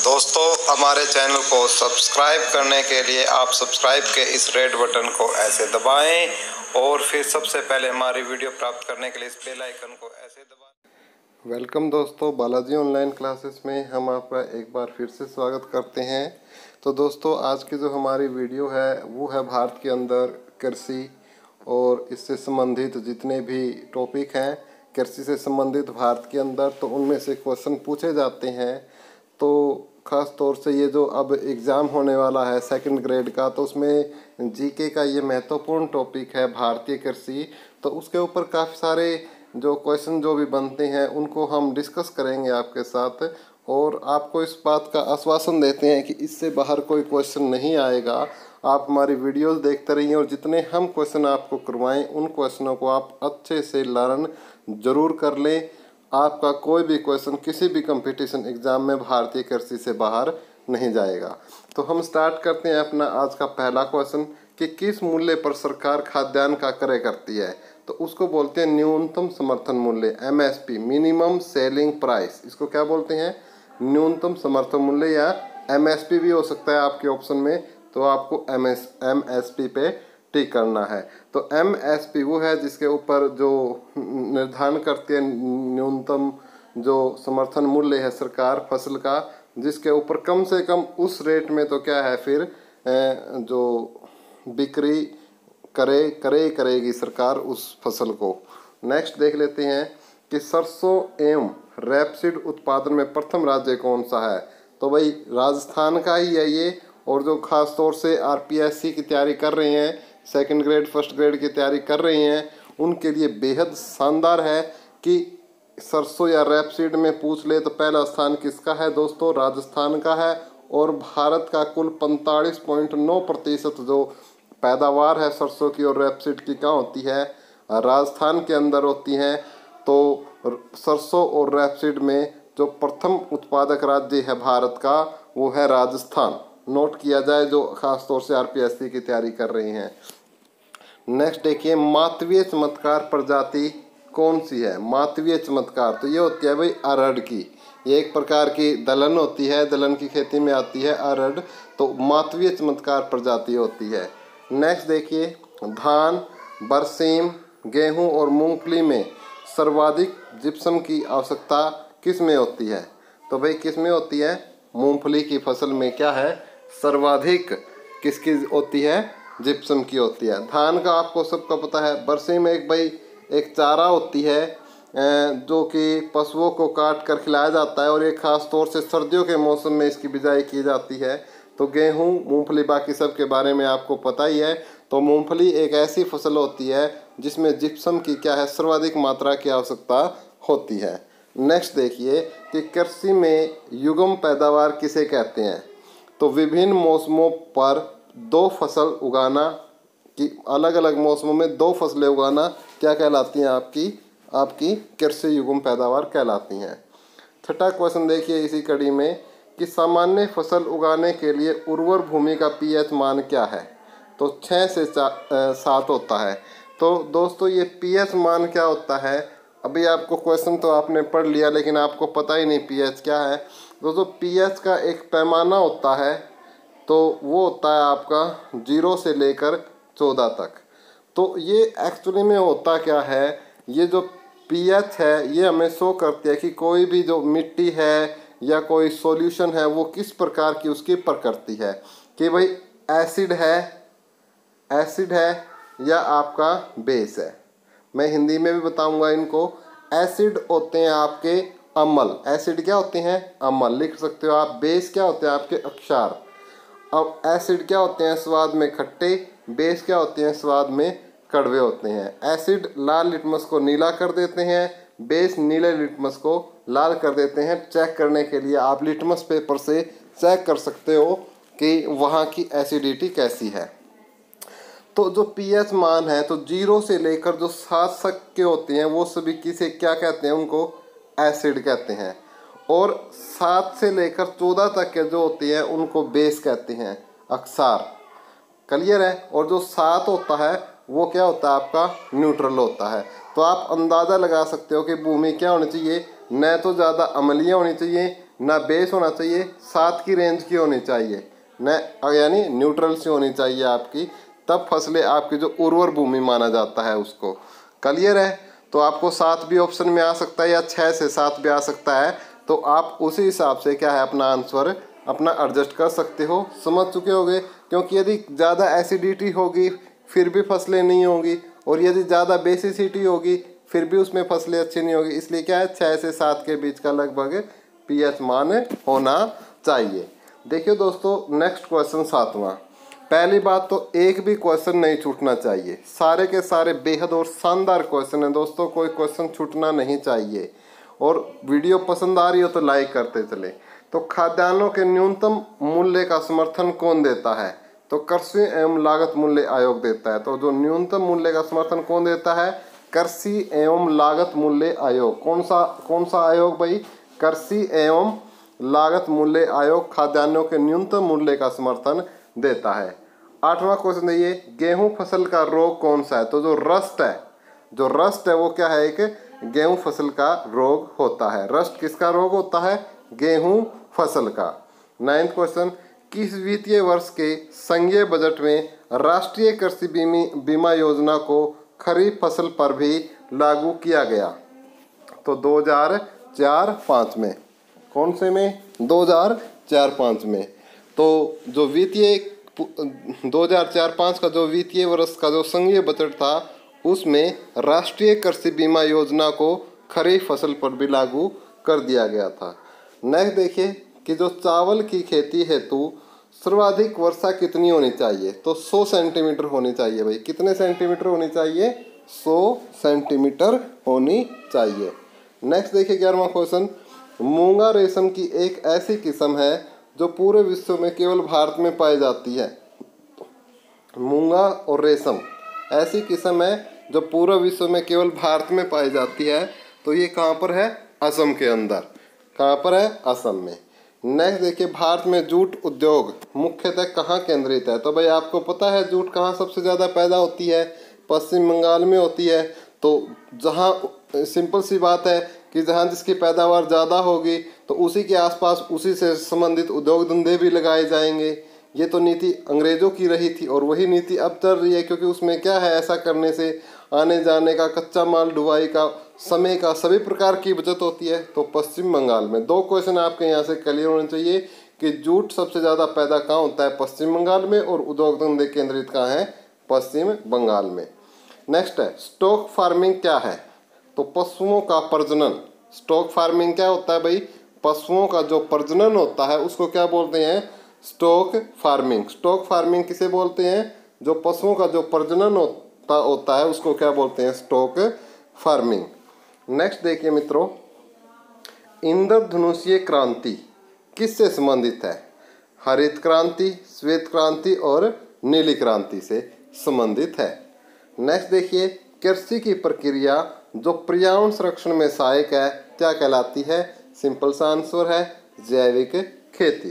दोस्तों, हमारे चैनल को सब्सक्राइब करने के लिए आप सब्सक्राइब के इस रेड बटन को ऐसे दबाएं और फिर सबसे पहले हमारी वीडियो प्राप्त करने के लिए इस बेल आइकन को ऐसे दबाएं। वेलकम दोस्तों, बालाजी ऑनलाइन क्लासेस में हम आपका एक बार फिर से स्वागत करते हैं। तो दोस्तों, आज की जो हमारी वीडियो है वो है भारत के अंदर कृषि और इससे संबंधित जितने भी टॉपिक हैं कृषि से संबंधित भारत के अंदर, तो उनमें से क्वेश्चन पूछे जाते हैं। तो ख़ास तौर से ये जो अब एग्ज़ाम होने वाला है सेकंड ग्रेड का, तो उसमें जीके का ये महत्वपूर्ण टॉपिक है भारतीय कृषि। तो उसके ऊपर काफ़ी सारे जो क्वेश्चन जो भी बनते हैं उनको हम डिस्कस करेंगे आपके साथ, और आपको इस बात का आश्वासन देते हैं कि इससे बाहर कोई क्वेश्चन नहीं आएगा। आप हमारी वीडियोस देखते रहिए और जितने हम क्वेश्चन आपको करवाएं उन क्वेश्चनों को आप अच्छे से लर्न ज़रूर कर लें। आपका कोई भी क्वेश्चन किसी भी कंपटीशन एग्ज़ाम में भारतीय कृषि से बाहर नहीं जाएगा। तो हम स्टार्ट करते हैं अपना आज का पहला क्वेश्चन कि किस मूल्य पर सरकार खाद्यान्न का क्रय करती है। तो उसको बोलते हैं न्यूनतम समर्थन मूल्य, MSP, मिनिमम सेलिंग प्राइस। इसको क्या बोलते हैं? न्यूनतम समर्थन मूल्य, या MSP भी हो सकता है आपके ऑप्शन में। तो आपको MSP पे टिक करना है। तो MSP वो है जिसके ऊपर जो निर्धारण करती है न्यूनतम जो समर्थन मूल्य है सरकार फसल का, जिसके ऊपर कम से कम उस रेट में तो क्या है फिर जो बिक्री करेगी सरकार उस फसल को। नेक्स्ट देख लेते हैं कि सरसों एवं रेपसीड उत्पादन में प्रथम राज्य कौन सा है। तो भाई राजस्थान का ही है ये, और जो खास तौर से RPSC की तैयारी कर रहे हैं, सेकंड ग्रेड फर्स्ट ग्रेड की तैयारी कर रहे हैं, उनके लिए बेहद शानदार है कि सरसों या रेपसीड में पूछ ले तो पहला स्थान किसका है दोस्तों? राजस्थान का है। और भारत का कुल 45.9% जो पैदावार है सरसों की और रेपसीड की कहाँ होती है? राजस्थान के अंदर होती है। तो सरसों और रेपसीड में जो प्रथम उत्पादक राज्य है भारत का वो है राजस्थान। नोट किया जाए जो खास तौर से RPSC की तैयारी कर रही हैं। नेक्स्ट देखिए, मालवीय चमत्कार प्रजाति कौन सी है? मालवीय चमत्कार तो ये होती है भाई अरहर की, ये एक प्रकार की दलहन होती है, दलहन की खेती में आती है अरहर, तो मालवीय चमत्कार प्रजाति होती है। नेक्स्ट देखिए, धान, बरसीम, गेहूं और मूंगफली में सर्वाधिक जिप्सम की आवश्यकता किस में होती है? तो भाई किस में होती है? मूंगफली की फसल में क्या है? सर्वाधिक किसकी होती है? जिप्सम की होती है। धान का आपको सबका पता है। बरसीम एक भाई एक चारा होती है जो कि पशुओं को काट कर खिलाया जाता है, और ये खास तौर से सर्दियों के मौसम में इसकी बिजाई की जाती है। तो गेहूं, मूंगफली, बाकी सब के बारे में आपको पता ही है। तो मूंगफली एक ऐसी फसल होती है जिसमें जिप्सम की क्या है? सर्वाधिक मात्रा की आवश्यकता होती है। नेक्स्ट देखिए कि कृषि में युग्म पैदावार किसे कहते हैं? तो विभिन्न मौसमों पर दो फसल उगाना, कि अलग अलग मौसमों में दो फसलें उगाना क्या कहलाती हैं? आपकी कृषि युग्म पैदावार कहलाती हैं। छठा क्वेश्चन देखिए इसी कड़ी में कि सामान्य फसल उगाने के लिए उर्वर भूमि का pH मान क्या है? तो 6 से 7 होता है। तो दोस्तों ये pH मान क्या होता है? अभी आपको क्वेश्चन तो आपने पढ़ लिया लेकिन आपको पता ही नहीं pH क्या है। दोस्तों pH का एक पैमाना होता है, तो वो होता है आपका 0 से लेकर 14 तक। तो ये एक्चुअली में होता क्या है? ये जो pH है ये हमें शो करती है कि कोई भी जो मिट्टी है या कोई सॉल्यूशन है वो किस प्रकार की उसकी प्रकृति है, कि भाई एसिड है या आपका बेस है। मैं हिंदी में भी बताऊंगा इनको। एसिड होते हैं आपके अम्ल। एसिड क्या होते हैं? अम्ल लिख सकते हो आप। बेस क्या होते हैं? आपके अक्षार। अब एसिड क्या होते हैं? स्वाद में खट्टे। बेस क्या होते हैं? स्वाद में कड़वे होते हैं। एसिड लाल लिटमस को नीला कर देते हैं, बेस नीले लिटमस को लाल कर देते हैं। चेक करने के लिए आप लिटमस पेपर से चेक कर सकते हो कि वहाँ की एसिडिटी कैसी है। तो जो pH मान है तो 0 से लेकर जो 7 तक के होते हैं वो सभी किसे क्या कहते हैं? उनको एसिड कहते हैं। और 7 से लेकर 14 तक के जो होती हैं उनको बेस कहते हैं, अक्षार। क्लियर है? और जो 7 होता है वो क्या होता है? आपका न्यूट्रल होता है। तो आप अंदाज़ा लगा सकते हो कि भूमि क्या होनी चाहिए? न तो ज़्यादा अम्लीय होनी चाहिए, ना बेस होना चाहिए, 7 की रेंज की होनी चाहिए, न यानी न्यूट्रल सी होनी चाहिए आपकी, तब फसलें आपकी जो उर्वर भूमि माना जाता है उसको। क्लियर है? तो आपको 7 भी ऑप्शन में आ सकता है या 6 से 7 भी आ सकता है, तो आप उसी हिसाब से क्या है अपना आंसर अपना एडजस्ट कर सकते हो। समझ चुके होगे? क्योंकि यदि ज़्यादा एसिडिटी होगी फिर भी फसलें नहीं होंगी, और यदि ज़्यादा बेसिसिटी होगी फिर भी उसमें फसलें अच्छी नहीं होगी। इसलिए क्या है 6 से 7 के बीच का लगभग पीएच मान होना चाहिए। देखिए दोस्तों, नेक्स्ट क्वेश्चन 7वां। पहली बात तो एक भी क्वेश्चन नहीं छूटना चाहिए, सारे के सारे बेहद और शानदार क्वेश्चन है दोस्तों, कोई क्वेश्चन छूटना नहीं चाहिए। और वीडियो पसंद आ रही हो तो लाइक करते चले। तो खाद्यान्नों के न्यूनतम मूल्य का समर्थन कौन देता है? तो कृषि एवं लागत मूल्य आयोग देता है। तो जो न्यूनतम मूल्य का समर्थन कौन देता है? कृषि एवं लागत मूल्य आयोग। कौन सा आयोग भाई? कृषि एवं लागत मूल्य आयोग खाद्यान्नों के न्यूनतम मूल्य का समर्थन देता है। 8वां क्वेश्चन है ये, गेहूं फसल का रोग कौन सा है? तो जो रस्ट है वो क्या है? एक गेहूं फसल का रोग होता है। रस्ट किसका रोग होता है? गेहूं फसल का। 9वां क्वेश्चन, किस वित्तीय वर्ष के संघीय बजट में राष्ट्रीय कृषि बीमा योजना को खरीफ फसल पर भी लागू किया गया? तो 2004-05 में। कौन से में? 2004-05 में। तो जो वित्तीय 2004-05 का जो वित्तीय वर्ष का जो संघीय बजट था उसमें राष्ट्रीय कृषि बीमा योजना को खरीफ फसल पर भी लागू कर दिया गया था। नेक्स्ट देखिए कि जो चावल की खेती हेतु सर्वाधिक वर्षा कितनी होनी चाहिए? तो 100 सेंटीमीटर होनी चाहिए भाई। कितने सेंटीमीटर होनी चाहिए? 100 सेंटीमीटर होनी चाहिए। नेक्स्ट देखिए 11वां क्वेश्चन, मूंगा रेशम की एक ऐसी किस्म है जो पूरे विश्व में केवल भारत में पाई जाती है। मूंगा और रेशम ऐसी किस्म है जो पूरे विश्व में केवल भारत में पाई जाती है। तो ये कहाँ पर है? असम के अंदर। कहाँ पर है? असम में। नेक्स्ट देखिए, भारत में जूट उद्योग मुख्यतः कहाँ केंद्रित है? तो भाई आपको पता है जूट कहाँ सबसे ज़्यादा पैदा होती है? पश्चिम बंगाल में होती है। तो जहाँ सिंपल सी बात है कि जहाँ जिसकी पैदावार ज़्यादा होगी तो उसी के आसपास उसी से संबंधित उद्योग धंधे भी लगाए जाएंगे। ये तो नीति अंग्रेजों की रही थी और वही नीति अब चल रही है, क्योंकि उसमें क्या है, ऐसा करने से आने जाने का, कच्चा माल ढुलाई का, समय का, सभी प्रकार की बचत होती है। तो पश्चिम बंगाल में। 2 क्वेश्चन आपके यहाँ से क्लियर होने चाहिए कि जूट सबसे ज़्यादा पैदा कहाँ होता है? पश्चिम बंगाल में, और उद्योग धंधे केंद्रित कहाँ है? पश्चिम बंगाल में। नेक्स्ट है, स्टॉक फार्मिंग क्या है? तो पशुओं का प्रजनन। स्टॉक फार्मिंग क्या होता है भाई? पशुओं का जो प्रजनन होता है उसको क्या बोलते हैं? Stock farming. स्टॉक फार्मिंग किसे बोलते हैं? जो पशुओं का जो प्रजनन होता है उसको क्या बोलते हैं? Stock farming. नेक्स्ट देखिए मित्रों, इंद्रधनुषीय क्रांति किससे संबंधित है? हरित क्रांति, श्वेत क्रांति और नीली क्रांति से संबंधित है। नेक्स्ट देखिए, कृषि की प्रक्रिया जो पर्यावरण संरक्षण में सहायक है क्या कहलाती है? सिंपल सा आंसर है जैविक खेती।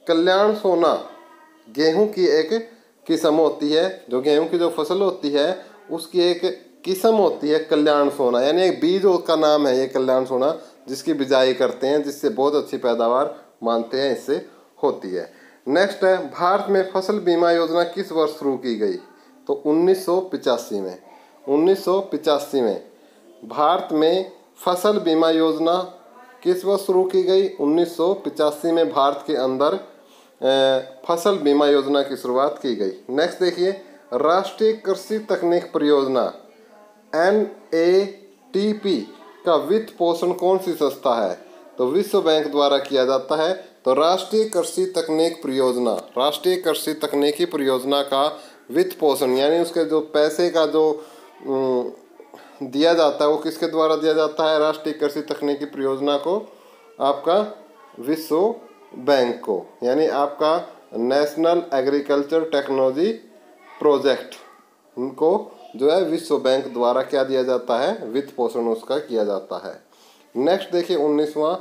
कल्याण सोना गेहूं की एक किस्म होती है। जो गेहूं की जो फसल होती है उसकी एक किस्म होती है कल्याण सोना, यानी एक बीज का नाम है ये कल्याण सोना, जिसकी बिजाई करते हैं, जिससे बहुत अच्छी पैदावार मानते हैं इससे होती है। नेक्स्ट है, भारत में फसल बीमा योजना किस वर्ष शुरू की गई? तो 1985 में। 1985 में भारत में फसल बीमा योजना किस वर्ष शुरू की गई? 1985 में भारत के अंदर फसल बीमा योजना की शुरुआत की गई। नेक्स्ट देखिए, राष्ट्रीय कृषि तकनीक परियोजना NATP का वित्त पोषण कौन सी संस्था है? तो विश्व बैंक द्वारा किया जाता है। तो राष्ट्रीय कृषि तकनीक परियोजना, राष्ट्रीय कृषि तकनीकी परियोजना का वित्त पोषण यानी उसके जो पैसे का जो दिया जाता है वो किसके द्वारा दिया जाता है? राष्ट्रीय कृषि तकनीकी परियोजना को आपका विश्व बैंक को, यानी आपका नेशनल एग्रीकल्चर टेक्नोलॉजी प्रोजेक्ट उनको जो है विश्व बैंक द्वारा क्या दिया जाता है? वित्त पोषण उसका किया जाता है। नेक्स्ट देखिए 19वां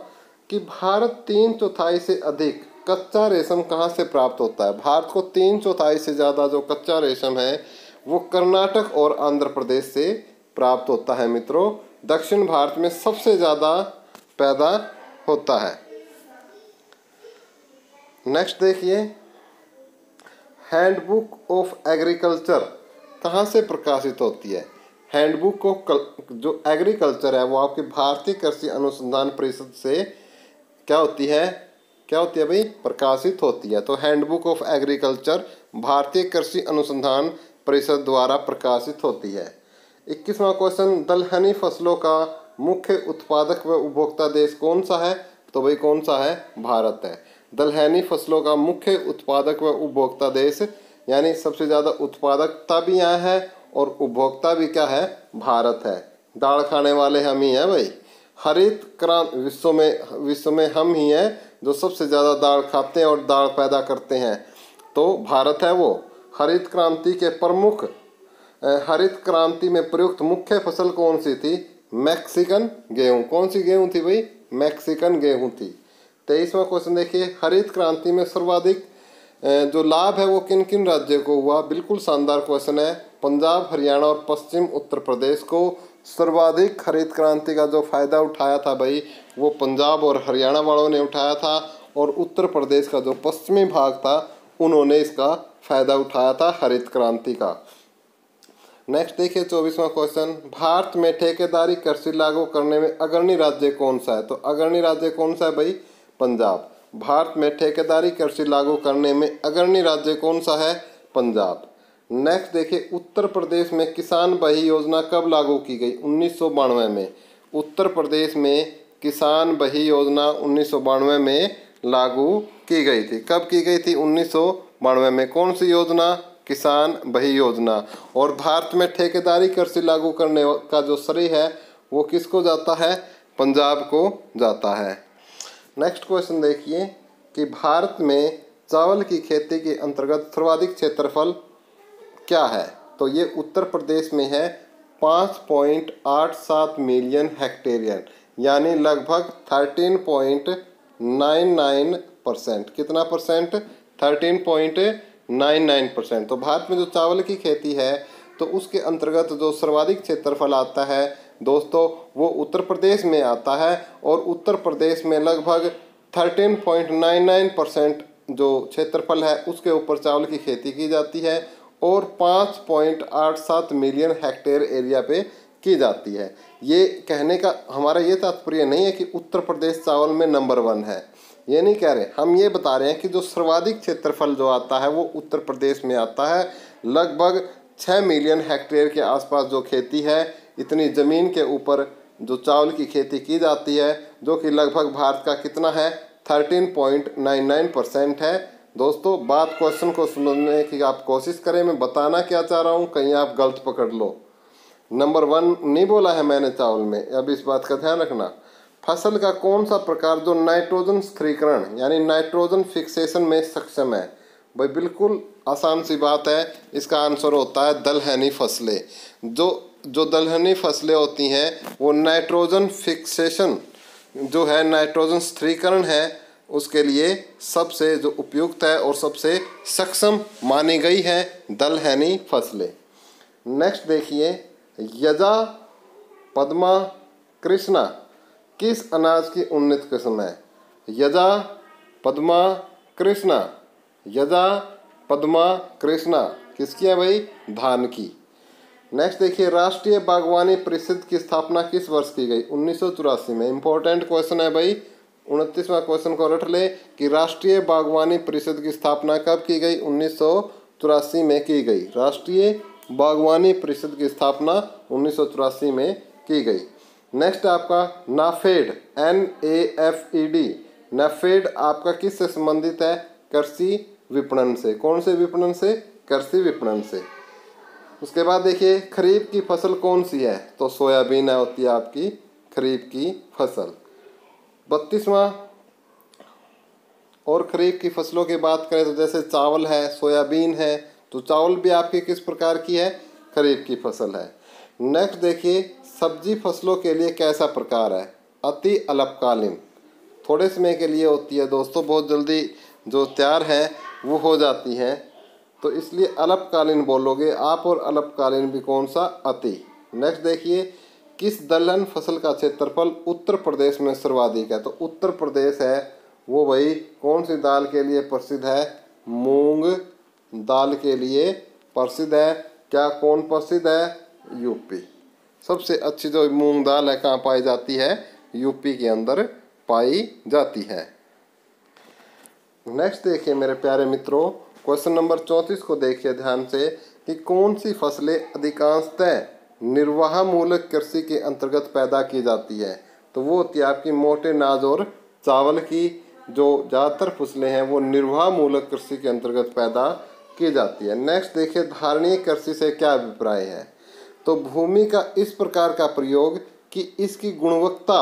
कि भारत 3/4 से अधिक कच्चा रेशम कहाँ से प्राप्त होता है? भारत को 3/4 से ज़्यादा जो कच्चा रेशम है वो कर्नाटक और आंध्र प्रदेश से प्राप्त होता है मित्रों। दक्षिण भारत में सबसे ज़्यादा पैदा होता है। नेक्स्ट देखिए, हैंडबुक ऑफ एग्रीकल्चर कहाँ से प्रकाशित होती है? हैंडबुक ऑफ जो एग्रीकल्चर है वो आपके भारतीय कृषि अनुसंधान परिषद से क्या होती है भाई? प्रकाशित होती है। तो हैंडबुक ऑफ एग्रीकल्चर भारतीय कृषि अनुसंधान परिषद द्वारा प्रकाशित होती है। 21वां क्वेश्चन, दलहनी फसलों का मुख्य उत्पादक व उपभोक्ता देश कौन सा है? तो भाई कौन सा है? भारत है। दलहनी फसलों का मुख्य उत्पादक व उपभोक्ता देश, यानी सबसे ज़्यादा उत्पादकता भी यहाँ है और उपभोक्ता भी क्या है? भारत है। दाल खाने वाले हम ही हैं भाई। हरित क्रांति विश्व में हम ही हैं जो सबसे ज़्यादा दाल खाते हैं और दाल पैदा करते हैं, तो भारत है वो। हरित क्रांति के प्रमुख हरित क्रांति में प्रयुक्त मुख्य फसल कौन सी थी? मैक्सिकन गेहूँ। कौन सी गेहूँ थी भाई? मैक्सिकन गेहूँ थी। 23वां क्वेश्चन देखिए, हरित क्रांति में सर्वाधिक जो लाभ है वो किन किन राज्यों को हुआ? बिल्कुल शानदार क्वेश्चन है। पंजाब, हरियाणा और पश्चिम उत्तर प्रदेश को सर्वाधिक हरित क्रांति का जो फायदा उठाया था भाई, वो पंजाब और हरियाणा वालों ने उठाया था, और उत्तर प्रदेश का जो पश्चिमी भाग था उन्होंने इसका फायदा उठाया था हरित क्रांति का। नेक्स्ट देखिए 24वां क्वेश्चन, भारत में ठेकेदारी कृषि लागू करने में अग्रणी राज्य कौन सा है? तो अग्रणी राज्य कौन सा है भाई? पंजाब। भारत में ठेकेदारी कृषि लागू करने में अग्रणी राज्य कौन सा है? पंजाब। नेक्स्ट देखिए, उत्तर प्रदेश में किसान बही योजना कब लागू की गई? 1992 में। उत्तर प्रदेश में किसान बही योजना 1992 में लागू की गई थी। कब की गई थी? 1992 में। कौन सी योजना? किसान बही योजना। और भारत में ठेकेदारी कृषि लागू करने का जो श्रेय है वो किसको जाता है? पंजाब को जाता है। नेक्स्ट क्वेश्चन देखिए कि भारत में चावल की खेती के अंतर्गत सर्वाधिक क्षेत्रफल क्या है? तो ये उत्तर प्रदेश में है 5.87 मिलियन हेक्टेरियन, यानी लगभग 13.99%। कितना परसेंट? 13.99%। तो भारत में जो चावल की खेती है तो उसके अंतर्गत जो सर्वाधिक क्षेत्रफल आता है दोस्तों वो उत्तर प्रदेश में आता है, और उत्तर प्रदेश में लगभग 13.99% जो क्षेत्रफल है उसके ऊपर चावल की खेती की जाती है, और 5.87 मिलियन हेक्टेयर एरिया पे की जाती है। ये कहने का हमारा ये तात्पर्य नहीं है कि उत्तर प्रदेश चावल में नंबर 1 है, ये नहीं कह रहे। हम ये बता रहे हैं कि जो सर्वाधिक क्षेत्रफल जो आता है वो उत्तर प्रदेश में आता है। लगभग 6 मिलियन हेक्टेयर के आसपास जो खेती है, इतनी ज़मीन के ऊपर जो चावल की खेती की जाती है, जो कि लगभग भारत का कितना है? 13.99% है। दोस्तों बात क्वेश्चन को समझने की आप कोशिश करें। मैं बताना क्या चाह रहा हूँ, कहीं आप गलत पकड़ लो। नंबर 1 नहीं बोला है मैंने चावल में, अब इस बात का ध्यान रखना। फसल का कौन सा प्रकार जो नाइट्रोजन स्थिरीकरण यानी नाइट्रोजन फिक्सेशन में सक्षम है? भाई बिल्कुल आसान सी बात है, इसका आंसर होता है दलहनी फसलें। जो दलहनी फसलें होती हैं वो नाइट्रोजन फिक्सेशन जो है, नाइट्रोजन स्थिरीकरण है, उसके लिए सबसे जो उपयुक्त है और सबसे सक्षम मानी गई है दलहनी फसलें। नेक्स्ट देखिए, यजा, पद्मा, कृष्णा किस अनाज की उन्नत किस्म है? यजा, पद्मा, कृष्णा। यजा, पद्मा, कृष्णा किसकी है भाई? धान की। नेक्स्ट देखिए, राष्ट्रीय बागवानी परिषद की स्थापना किस वर्ष की गई? 1984 में। इंपॉर्टेंट क्वेश्चन है भाई, 29वां क्वेश्चन को रट ले कि राष्ट्रीय बागवानी परिषद की स्थापना कब की गई? 1984 में की गई। राष्ट्रीय बागवानी परिषद की स्थापना 1984 में की गई। नेक्स्ट आपका नाफेड, NAFED। नाफेड आपका किससे संबंधित है? कृषि विपणन से। कौन से विपणन से? कृषि विपणन से। उसके बाद देखिए, खरीफ की फसल कौन सी है? तो सोयाबीन होती है आपकी खरीफ की फसल। 32वां, और खरीफ की फसलों की बात करें तो जैसे चावल है, सोयाबीन है, तो चावल भी आपकी किस प्रकार की है? खरीफ की फसल है। नेक्स्ट देखिए, सब्जी फसलों के लिए कैसा प्रकार है? अति अल्पकालीन, थोड़े समय के लिए होती है दोस्तों, बहुत जल्दी जो तैयार है वो हो जाती है, तो इसलिए अल्पकालीन बोलोगे आप, और अल्पकालीन भी कौन सा? अति। नेक्स्ट देखिए, किस दलहन फसल का क्षेत्रफल उत्तर प्रदेश में सर्वाधिक है? तो उत्तर प्रदेश है वो भाई कौन सी दाल के लिए प्रसिद्ध है? मूंग दाल के लिए प्रसिद्ध है। क्या कौन प्रसिद्ध है? यूपी। सबसे अच्छी जो मूंग दाल है कहाँ पाई जाती है? यूपी के अंदर पाई जाती है। नेक्स्ट देखिए मेरे प्यारे मित्रों, क्वेश्चन नंबर 34 को देखिए ध्यान से कि कौन सी फसलें अधिकांशतः निर्वाह मूलक कृषि के अंतर्गत पैदा की जाती है? तो वो होती है आपकी मोटे अनाज और चावल की जो ज़्यादातर फसलें हैं वो निर्वाह मूलक कृषि के अंतर्गत पैदा की जाती है। नेक्स्ट देखिए धारणीय कृषि से क्या अभिप्राय है? तो भूमि का इस प्रकार का प्रयोग कि इसकी गुणवत्ता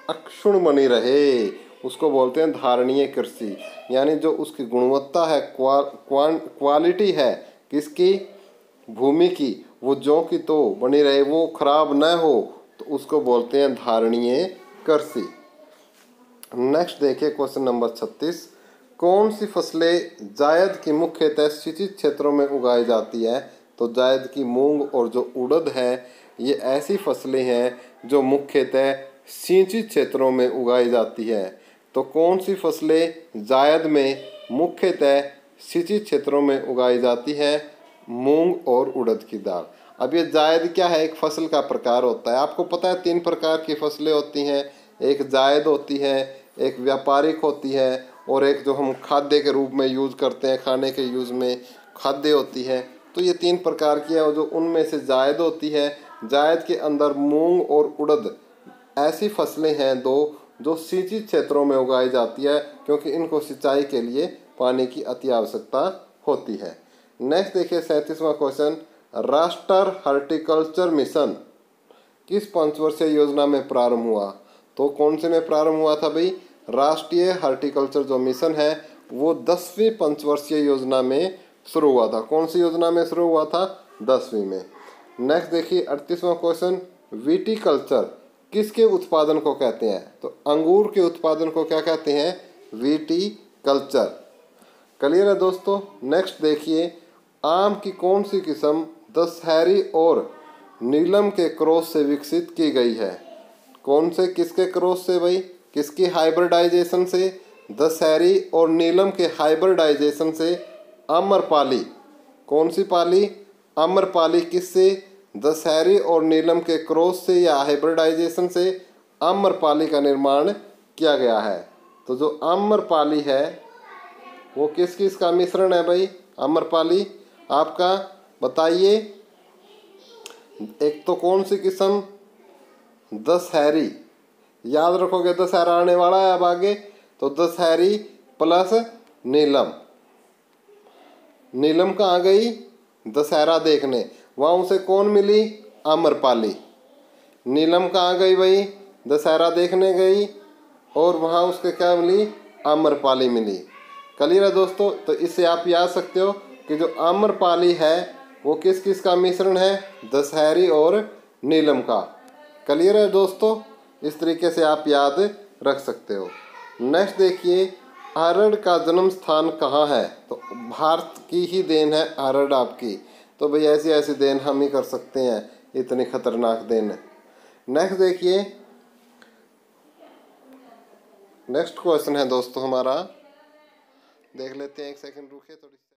अक्षुण्ण बनी रहे, उसको बोलते हैं धारणीय कृषि। यानी जो उसकी गुणवत्ता है, क्वालिटी है किसकी? भूमि की, वो ज्यों की तो बनी रहे, वो खराब न हो, तो उसको बोलते हैं धारणीय कृषि। नेक्स्ट देखिए क्वेश्चन नंबर 36, कौन सी फसलें जायद की मुख्यतः सिंचित क्षेत्रों में उगाई जाती है? तो जायद की मूंग और जो उड़द है ये ऐसी फसलें हैं जो मुख्यतः सिंचित क्षेत्रों में उगाई जाती है। तो कौन सी फसलें जायद में मुख्यतः सिंचित क्षेत्रों में उगाई जाती है? मूंग और उड़द की दाल। अब ये जायद क्या है? एक फसल का प्रकार होता है। आपको पता है 3 प्रकार की फसलें होती हैं, एक जायद होती है, एक व्यापारिक होती है और एक जो हम खाद्य के रूप में यूज़ करते हैं, खाने के यूज़ में खाद्य होती है। तो ये 3 प्रकार की है और जो उनमें से जायद होती है, जायद के अंदर मूंग और उड़द ऐसी फसलें हैं दो जो सिंचित क्षेत्रों में उगाई जाती है, क्योंकि इनको सिंचाई के लिए पानी की अति आवश्यकता होती है। नेक्स्ट देखिए 37वां क्वेश्चन, राष्ट्रीय हॉर्टिकल्चर मिशन किस पंचवर्षीय योजना में प्रारंभ हुआ? तो कौन से में प्रारंभ हुआ था भाई? राष्ट्रीय हॉर्टिकल्चर जो मिशन है वो 10वीं पंचवर्षीय योजना में शुरू हुआ था। कौन सी योजना में शुरू हुआ था? 10वीं में। नेक्स्ट देखिए 38वां क्वेश्चन, विटीकल्चर किसके उत्पादन को कहते हैं? तो अंगूर के उत्पादन को क्या कहते हैं? विटीकल्चर। क्लियर है दोस्तों? नेक्स्ट देखिए, आम की कौन सी किस्म दशहरी और नीलम के क्रॉस से विकसित की गई है? कौन से किसके क्रॉस से भाई? किसकी हाइब्रिडाइजेशन से? दशहरी और नीलम के हाइब्रिडाइजेशन से आम्रपाली। कौन सी पाली? आम्रपाली। किससे? दशहरी और नीलम के क्रॉस से या हाइब्रिडाइजेशन से आम्रपाली का निर्माण किया गया है। तो जो आम्रपाली है वो किस किस का मिश्रण है भाई? आम्रपाली आपका बताइए। एक तो कौन सी किस्म? दशहरी। याद रखोगे दशहरा आने वाला है अब आगे, तो दशहरी प्लस नीलम। नीलम कहाँ गई? दशहरा देखने, वहाँ उसे कौन मिली? आम्रपाली। नीलम कहाँ गई भाई? दशहरा देखने गई और वहाँ उसके क्या मिली? आम्रपाली मिली। क्लियर है दोस्तों? तो इससे आप याद सकते हो कि जो आम्रपाली है वो किस किस का मिश्रण है? दशहरी और नीलम का। क्लियर है दोस्तों? इस तरीके से आप याद रख सकते हो। नेक्स्ट देखिए, अरहर का जन्म स्थान कहाँ है? तो भारत की ही देन है अरहर आपकी। तो भाई ऐसी ऐसी देन हम ही कर सकते हैं, इतनी खतरनाक देन है। नेक्स्ट देखिए, नेक्स्ट क्वेश्चन है दोस्तों हमारा, देख लेते हैं, एक सेकंड रुकिए थोड़ी।